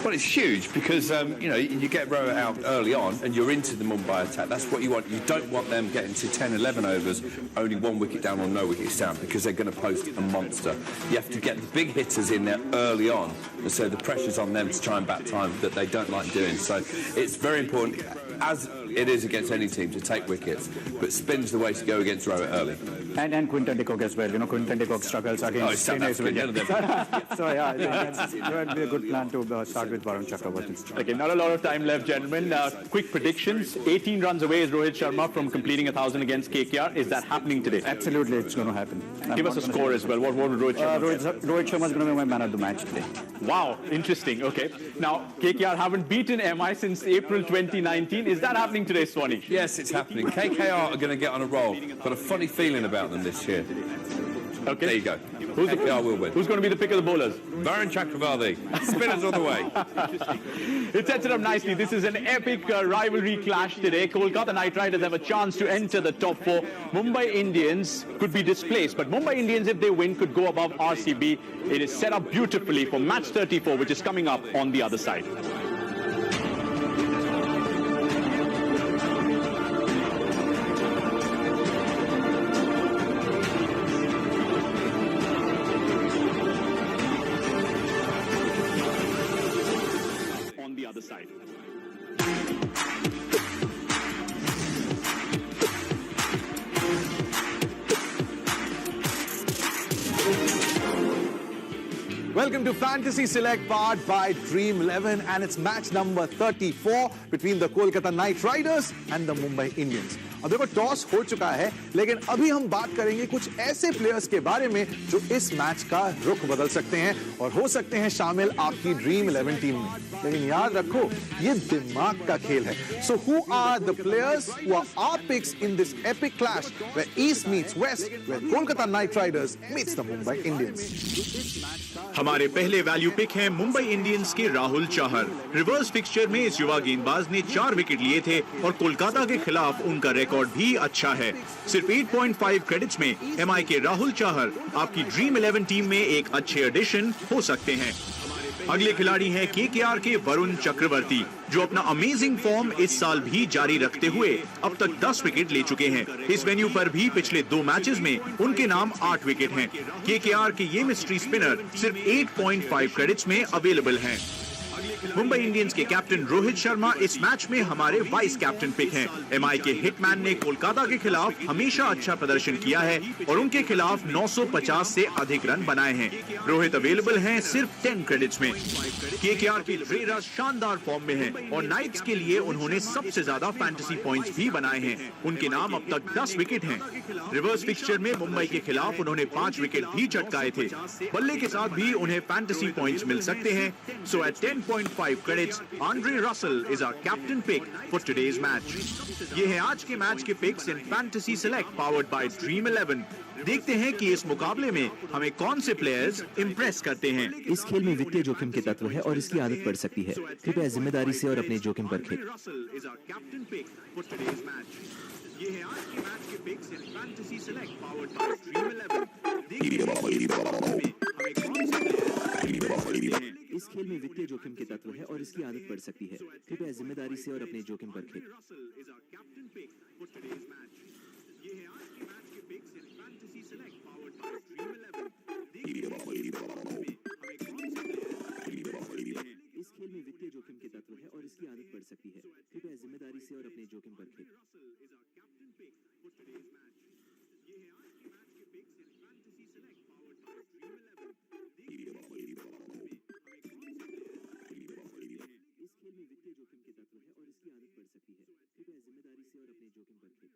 Well, it's huge because, you get Rohit out early on and you're into the Mumbai attack. That's what you want. You don't want them getting to 10, 11 overs, only 1 wicket down or no wickets down because they're going to post a monster. You have to get the big hitters in there early on, and so the pressure's on them to try and bat time that they don't like doing. So it's very important, as it is against any team, to take wickets, but spin's the way to go against Rohit early. And Quinton deKock as well. Quinton deKock struggles against spinners. So yeah, I think that would be a good plan to start with Varun Chakravarti. Okay, not a lot of time left, gentlemen. Quick predictions. 18 runs away is Rohit Sharma from completing 1,000 against KKR. Is that happening today? Absolutely, it's going to happen. Give us a score as well. What would Rohit Sharma Rohit Sharma is going to be my man of the match today. Wow, interesting. Okay. Now, KKR haven't beaten MI since April 2019. Is that happening today, Swanee? Yes, it's happening. KKR are going to get on a roll. Got a funny feeling about them this year. Okay. There you go. KKR will win. Who's going to be the pick of the bowlers? Varun Chakravarti. Spinners all the way. It sets it up nicely. This is an epic rivalry clash today. Kolkata Knight Riders have a chance to enter the top 4. Mumbai Indians could be displaced, but Mumbai Indians, if they win, could go above RCB. It is set up beautifully for match 34, which is coming up on the other side. Welcome to Fantasy Select powered by Dream 11 and it's match number 34 between the Kolkata Knight Riders and the Mumbai Indians. अब देखो toss हो चुका है लेकिन अभी हम बात करेंगे कुछ ऐसे प्लेयर्स के बारे में जो इस मैच का रुख बदल सकते हैं और हो सकते हैं शामिल आपकी ड्रीम 11 टीम में। लेकिन याद रखो ये दिमाग का खेल है. So who are the players who are our picks in this epic clash where East meets West, where Kolkata Knight Riders meets the Mumbai Indians? हमारे पहले वैल्यू पिक हैं मुंबई इंडियंस के राहुल चाहर. रिवर्स फिक्सचर में इस युवा गेंदबाज ने 4 विकेट लिए थे और कोलकाता के खिलाफ उनका रिकॉर्ड भी अच्छा है. सिर्फ 8.5 क्रेडिट्स में एमआई के राहुल चाहर आपकी ड्रीम 11 टीम में एक अच्छे एडिशन हो सकते हैं. अगले खिलाड़ी हैं केकेआर के वरुण चक्रवर्ती, जो अपना अमेजिंग फॉर्म इस साल भी जारी रखते हुए अब तक 10 विकेट ले चुके हैं. इस वेन्यू पर भी पिछले 2 मैचेस में उनके नाम 8 विकेट हैं. केकेआर के ये मिस्ट्री स्पिनर सिर्फ 8.5 क्रेडिट्स में अवेलेबल हैं. मुंबई इंडियंस के कैप्टन रोहित शर्मा इस मैच में हमारे वाइस कैप्टन पिक हैं. एमआई के हिटमैन ने कोलकाता के खिलाफ हमेशा अच्छा प्रदर्शन किया है और उनके खिलाफ 950 से अधिक रन बनाए हैं. रोहित अवेलेबल हैं सिर्फ 10 क्रेडिट्स में. केकेआर के ड्रेरा शानदार फॉर्म में हैं और नाइट्स के लिए उन्होंने सबसे ज्यादा फैंटेसी पॉइंट्स भी बनाए हैं. उनके नाम अब तक 10 विकेट हैं. रिवर्स फिक्सचर में मुंबई के खिलाफ उन्होंने 5 विकेट भी चटकाए थे. बल्ले के साथ भी उन्हें फैंटेसी पॉइंट्स मिल सकते हैं. सो eight 10.5 credits, Andre Russell is our captain pick for today's match. ये है आज के मैच के picks in fantasy select powered by Dream 11. देखते हैं कि इस मुकाबले में हमें कौन से प्लेयर्स इंप्रेस करते हैं. इस खेल में वित्तीय जोखिम के तत्व है और इसकी आदत पड़ सकती है. कृपया जिम्मेदारी से और अपने जोखिम पर खेलें. ये है आज के मैच के picks in fantasy select powered by Dream 11. देखते हैं कि इस मुकाबले में हमें कौन से प्लेयर्स इस खेल में वित्तीय जोखिम के तत्व है और इसकी आदत पड़ सकती है. कृपया जिम्मेदारी से और अपने जोखिम पर खेलें. इस खेल में वित्तीय जोखिम के तत्व है और इसकी आदत पड़ सकती है. कृपया जिम्मेदारी से और अपने जोखिम पर खेलें.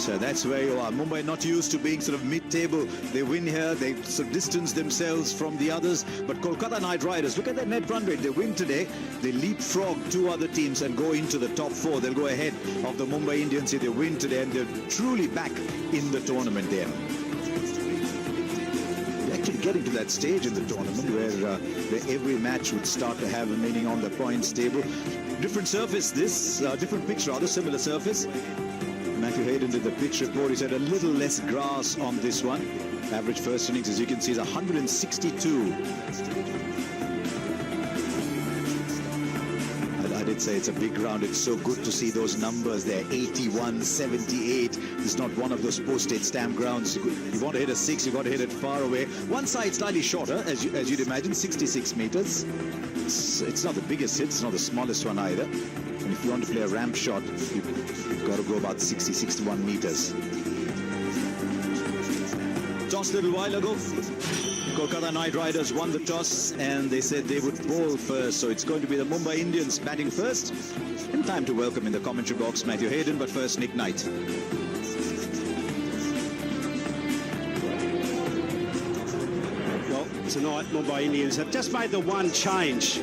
So that's where you are. Mumbai not used to being sort of mid-table. They win here, they sort of distance themselves from the others. But Kolkata Knight Riders, look at their net run rate. They win today, they leapfrog two other teams and go into the top four. They'll go ahead of the Mumbai Indians if they win today, and they're truly back in the tournament there. They're actually getting to that stage in the tournament where every match would start to have a meaning on the points table. Different surface this, different pitch rather, similar surface. Matthew Hayden did the pitch report. He said a little less grass on this one. Average first innings, as you can see, is 162. I did say it's a big ground. It's so good to see those numbers there. 81, 78. It's not one of those postage stamp grounds. You want to hit a 6, you got to hit it far away. One side slightly shorter, as you'd imagine, 66 meters. It's not the biggest hit, it's not the smallest one either. And if you want to play a ramp shot, you've got to go about 60, 61 meters. Toss a little while ago. Kolkata Knight Riders won the toss and they said they would bowl first. So it's going to be the Mumbai Indians batting first. And time to welcome in the commentary box Matthew Hayden, but first Nick Knight. Well, tonight Mumbai Indians have just made the one change.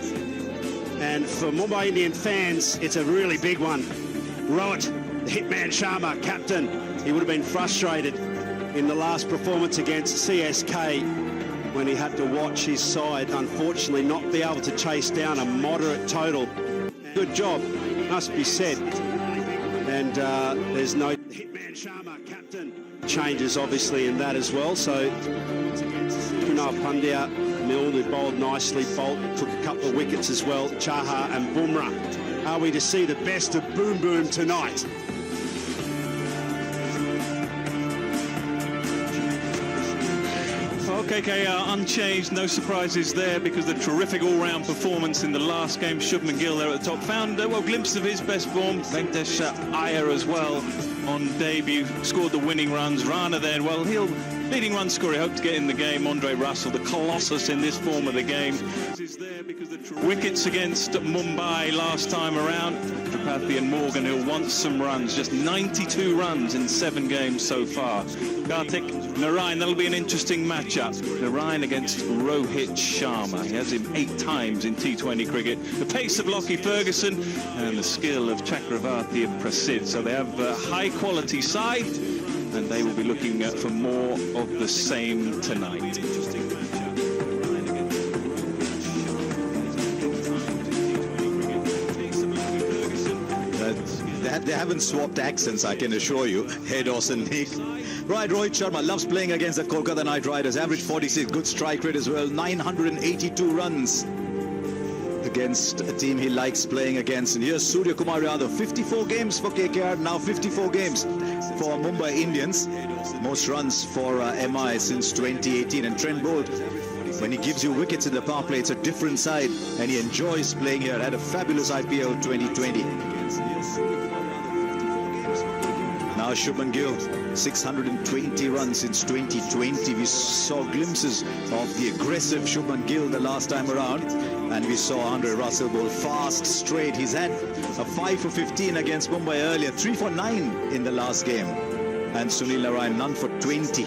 And for Mumbai Indian fans, it's a really big one. Rohit, the hitman Sharma, captain, he would have been frustrated in the last performance against CSK when he had to watch his side, unfortunately, not be able to chase down a moderate total. Good job, must be said. And there's no hitman Sharma, captain. Changes, obviously, in that as well. So, Krunal, Pandya, Milne, who bowled nicely. Boult took a couple of wickets as well. Chahar and Bumrah. Are we to see the best of Boom Boom tonight? KKR unchanged, no surprises there because the terrific all-round performance in the last game. Shubman Gill there at the top found well, glimpse of his best form. Venkatesh Iyer as well on debut, scored the winning runs. Rana then, well, he'll leading run scorer, he hoped to get in the game. Andre Russell, the colossus in this form of the game, is there because the wickets against Mumbai last time around. Tripathi and Morgan, who wants some runs, just 92 runs in 7 games so far. Karthik Narayan, that'll be an interesting matchup. Narayan against Rohit Sharma. He has him 8 times in T20 cricket. The pace of Lockie Ferguson and the skill of Chakravarti and Prasidh. So they have a high-quality side, and they will be looking for more of the same tonight. They haven't swapped accents, I can assure you. Hedos and Nick. Right, Rohit Sharma loves playing against the Kolkata Knight Riders. Average 46, good strike rate as well. 982 runs against a team he likes playing against. And here's Suryakumar Yadav. 54 games for KKR, now 54 games for Mumbai Indians. Most runs for MI since 2018. And Trent Boult, when he gives you wickets in the power play, it's a different side. And he enjoys playing here. Had a fabulous IPL 2020. Now Shubman Gill, 620 runs since 2020. We saw glimpses of the aggressive Shubman Gill the last time around. And we saw Andre Russell bowl fast, straight. He's had a 5 for 15 against Mumbai earlier, 3 for 9 in the last game. And Sunil Narayan, none for 20,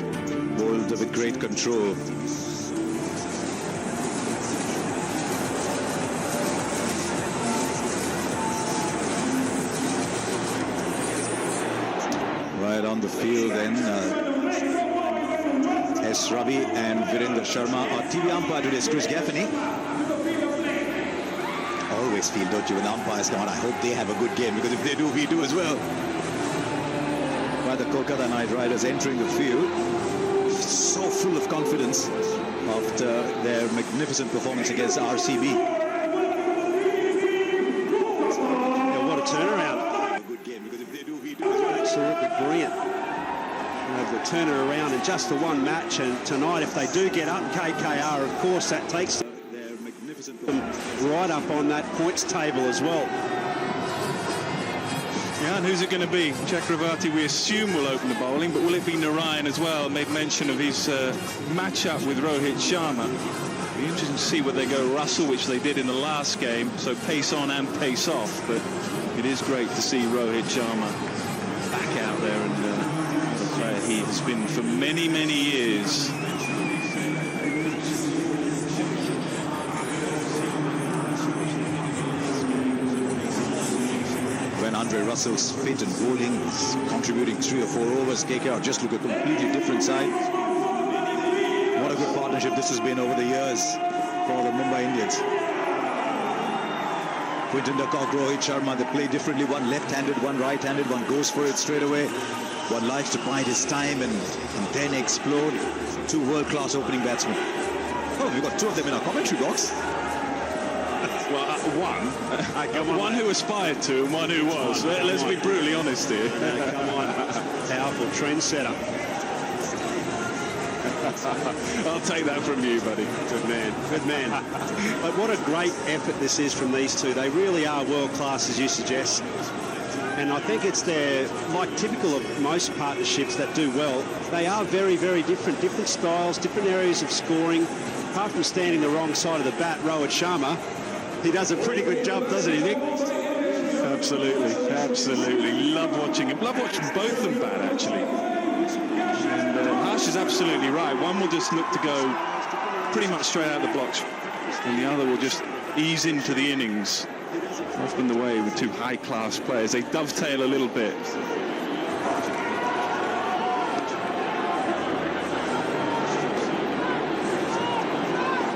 bowled with great control. Right on the field then, S. Ravi and Virendra Sharma. Our TV umpire today is Chris Gaffney. Always feel, don't you, when umpires come on, I hope they have a good game, because if they do, we do as well. By the Kolkata Knight Riders entering the field, so full of confidence after their magnificent performance against RCB. Yeah, what a turnaround. Absolutely brilliant. The turner around in just the one match, and tonight if they do get up, KKR, of course, that takes them right up on that points table as well. Yeah, and who's it going to be? Chakravarti, we assume, will open the bowling, but will it be Narayan as well? Made mention of his matchup with Rohit Sharma. Be interesting to see where they go. Russell, which they did in the last game, so pace on and pace off, but it is great to see Rohit Sharma back out there and he has been for many, many years. When Andre Russell's fit and bowling, he's contributing 3 or 4 overs. KKR just look a completely different side. What a good partnership this has been over the years for the Mumbai Indians. Quinton, deKock, Rohit, Sharma, they play differently. One left-handed, one right-handed, one goes for it straight away. One likes to bide his time and then explode. 2 world-class opening batsmen. Oh, we've got 2 of them in our commentary box. Well, one who aspired to and one who was. Let's be brutally honest here. Come on, powerful trendsetter. I'll take that from you, buddy. Good man, good man. But what a great effort this is from these two. They really are world class, as you suggest. And I think it's like typical of most partnerships that do well. They are very, very different styles, different areas of scoring. Apart from standing the wrong side of the bat, Rohit Sharma, he does a pretty good job, doesn't he, Nick? Absolutely, absolutely. Love watching him. Love watching both of them bat, actually. And Harsh is absolutely right. One will just look to go pretty much straight out of the blocks, and the other will just ease into the innings. Often the way with 2 high-class players. They dovetail a little bit.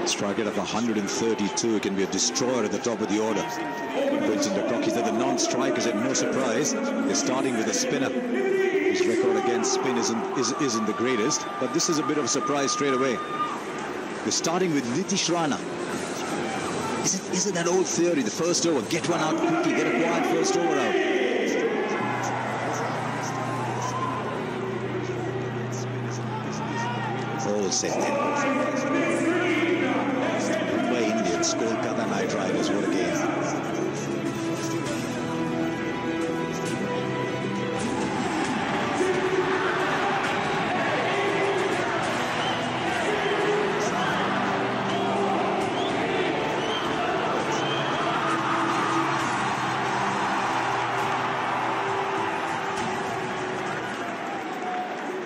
Strike rate of 132 can be a destroyer at the top of the order. Quinton, deKock, he's at the non-strikers, and no surprise, they're starting with a spinner. His record against spin isn't the greatest, but this is a bit of a surprise straight away. They're starting with Nitish Rana. Is it that old theory, the first over, get one out quickly, get a quiet first over out? All set then. Mumbai Indians, Kolkata Knight Riders, what a game.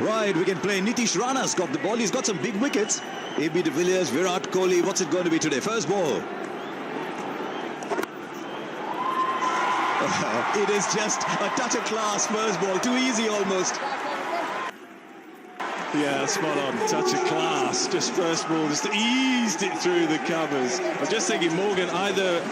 Right, we can play. Nitish Rana's got the ball. He's got some big wickets. A.B. de Villiers, Virat Kohli. What's it going to be today? First ball. It is just a touch of class. First ball. Too easy almost. Yeah, spot on. Touch of class. Just first ball, just eased it through the covers. I'm just thinking Morgan either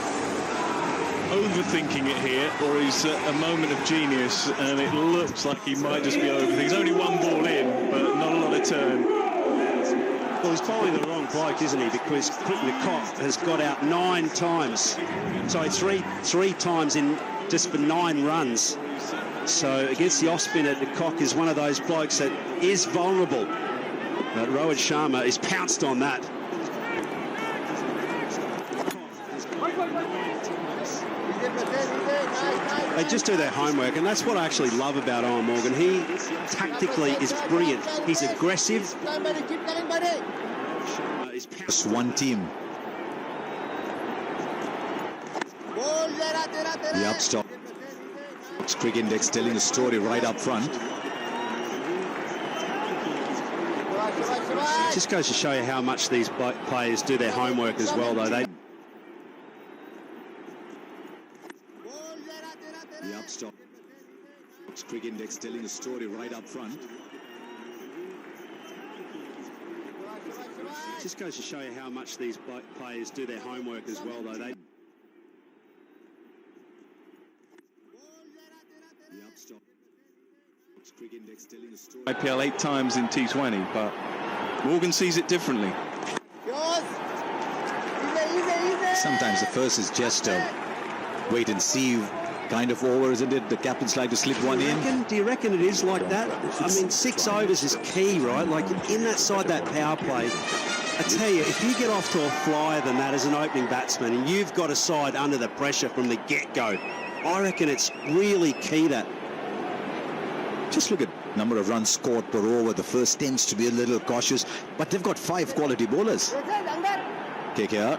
overthinking it here, or he's a moment of genius, and it looks like he might just be overthinking. There's only 1 ball in, but not a lot of turn. Well, he's bowling the wrong bloke, isn't he? Because deKock has got out 9 times. Sorry, three times in just for 9 runs. So against the off spinner, deKock is one of those blokes that is vulnerable. But Rohit Sharma is pounced on that. They just do their homework, and that's what I actually love about Owen Morgan. He tactically is brilliant. He's aggressive. Just one team. The upstock cricket index telling a story right up front. It just goes to show you how much these players do their homework as well, though. The upstock cricket index telling a story right up front. It just goes to show you how much these players do their homework as well, though. The upstock cricket index telling a story. IPL 8 times in T20, but Morgan sees it differently. Sometimes the first is just a wait and see kind of over, isn't it? The captains like to slip one in. Do you reckon it is like that? I mean, 6 overs is key, right? Like in that side, that power play. I tell you, if you get off to a flyer than that as an opening batsman, and you've got a side under the pressure from the get-go, I reckon it's really key that. Just look at number of runs scored per over. The first tends to be a little cautious, but they've got 5 quality bowlers. KKR.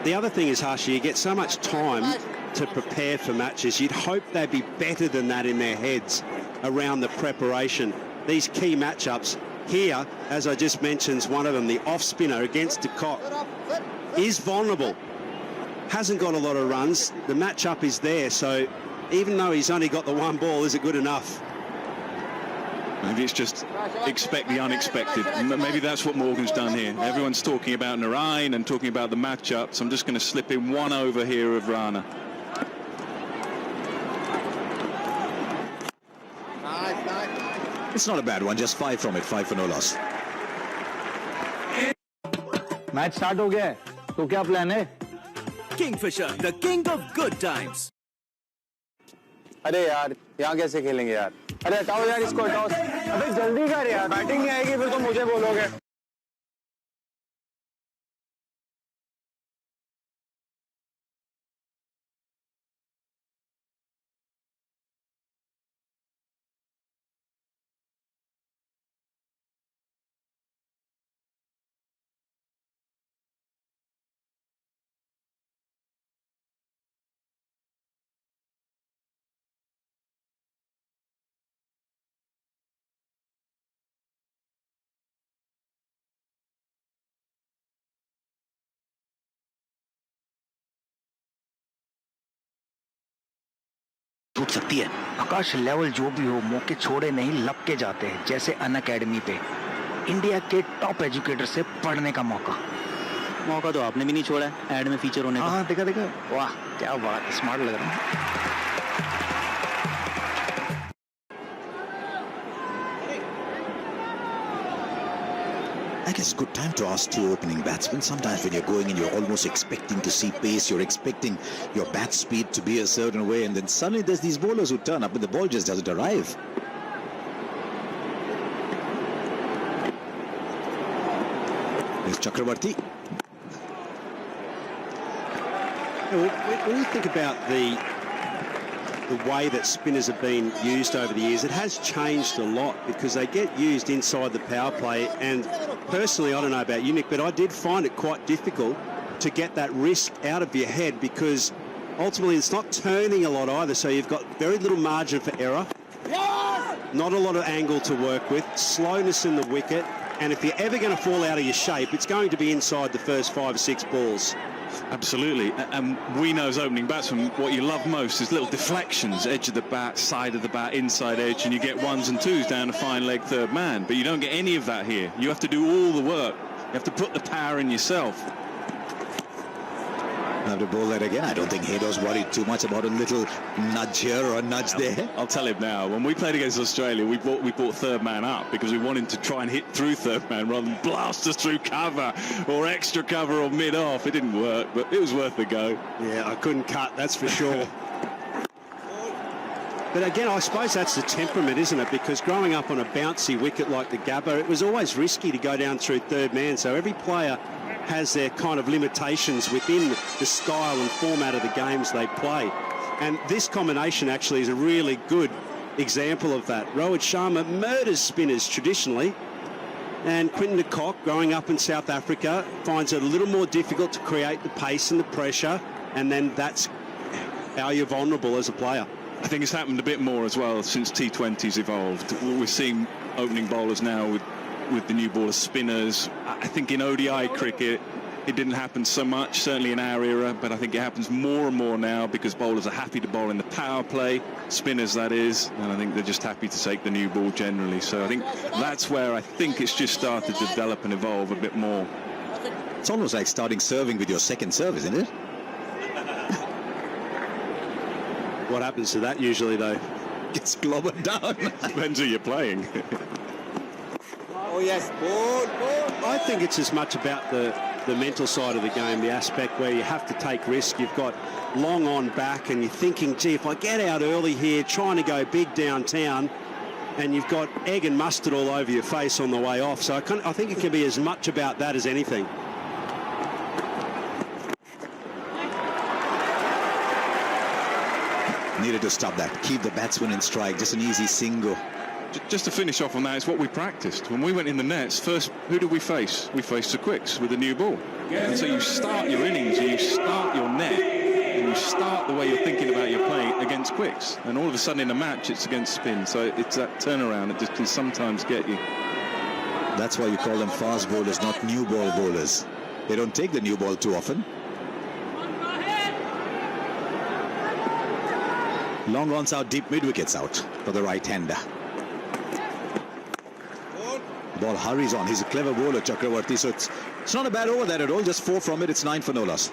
The other thing is, Hashi, you get so much time to prepare for matches. You'd hope they'd be better than that in their heads around the preparation. These key matchups here, as I just mentioned, one of them, the off spinner against deKock, is vulnerable. Hasn't got a lot of runs. The matchup is there, so even though he's only got the one ball, is it good enough? Maybe it's just expect the unexpected. Maybe that's what Morgan's done here. Everyone's talking about Narayan and talking about the matchups. I'm just going to slip in one over here of Rana. It's not a bad one, just 5 from it, 5 for no loss. Match start हो गया है, तो क्या plan है? Kingfisher, the king of good times. अरे यार, यहाँ कैसे खेलेंगे यार? अरे हटाओ यार इसको हटाओ। अबे जल्दी कर यार, बैटिंग नहीं आएगी फिर तो मुझे बोलोगे। टूट सकती है। आकाश लेवल जो भी हो, मौके छोड़े नहीं, लपके जाते हैं जैसे अनअकैडमी पे। इंडिया के टॉप एजुकेटर से पढ़ने का मौका तो आपने भी नहीं छोड़ा है ऐड में फीचर होने का। हाँ देखा वाह क्या बात, स्मार्ट लग रहा है। I guess good time to ask two opening batsmen. Sometimes when you're going and you're almost expecting to see pace, you're expecting your bat speed to be a certain way, and then suddenly there's these bowlers who turn up and the ball just doesn't arrive. There's Chakravarti. When you think about the way that spinners have been used over the years, it has changed a lot because they get used inside the power play, and personally, I don't know about you, Nick, but I did find it quite difficult to get that risk out of your head because ultimately it's not turning a lot either, so you've got very little margin for error, not a lot of angle to work with, slowness in the wicket, and if you're ever going to fall out of your shape, it's going to be inside the first 5 or 6 balls. Absolutely, and we know as opening batsmen what you love most is little deflections, edge of the bat, side of the bat, inside edge, and you get 1s and 2s down a fine leg third man, but you don't get any of that here. You have to do all the work. You have to put the power in yourself. Have to bowl that again. I don't think Haydo's worried too much about a little nudge here or a nudge there. I'll tell him now. When we played against Australia, we brought third man up because we wanted to try and hit through third man rather than blast us through cover or extra cover or mid-off. It didn't work, but it was worth a go. Yeah, I couldn't cut, that's for sure. But again, I suppose that's the temperament, isn't it? Because growing up on a bouncy wicket like the Gabba, it was always risky to go down through third man. So every player has their kind of limitations within the style and format of the games they play. And this combination actually is a really good example of that. Rohit Sharma murders spinners traditionally, and Quinton deKock, growing up in South Africa, finds it a little more difficult to create the pace and the pressure, and then that's how you're vulnerable as a player. I think it's happened a bit more as well since T20's evolved. We're seeing opening bowlers now with the new ball as spinners. I think in ODI cricket it didn't happen so much, certainly in our era, but I think it happens more and more now because bowlers are happy to bowl in the power play, spinners that is, and I think they're just happy to take the new ball generally. So I think that's where I think it's just started to develop and evolve a bit more. It's almost like starting serving with your second serve, isn't it? What happens to that usually, though? Gets clobbered down. Depends who you're playing. Oh yes, I think it's as much about the mental side of the game, the aspect where you have to take risk. You've got long on back and you're thinking, gee, if I get out early here trying to go big downtown, and you've got egg and mustard all over your face on the way off. So I think it can be as much about that as anything. Needed to stop that. Keep the batsman in strike. Just an easy single. Just to finish off on that, it's what we practiced. When we went in the nets, first, who did we face? We faced the quicks with the new ball. And so you start your innings, you start your net, and you start the way you're thinking about your play against quicks, and all of a sudden in a match it's against spin. So it's that turnaround that just can sometimes get you. That's why you call them fast bowlers, not new ball bowlers. They don't take the new ball too often. Long ons out, deep mid wickets out for the right-hander. Ball hurries on. He's a clever bowler, Chakravarti. So it's not a bad over there at all. Just 4 from it. It's 9 for no loss.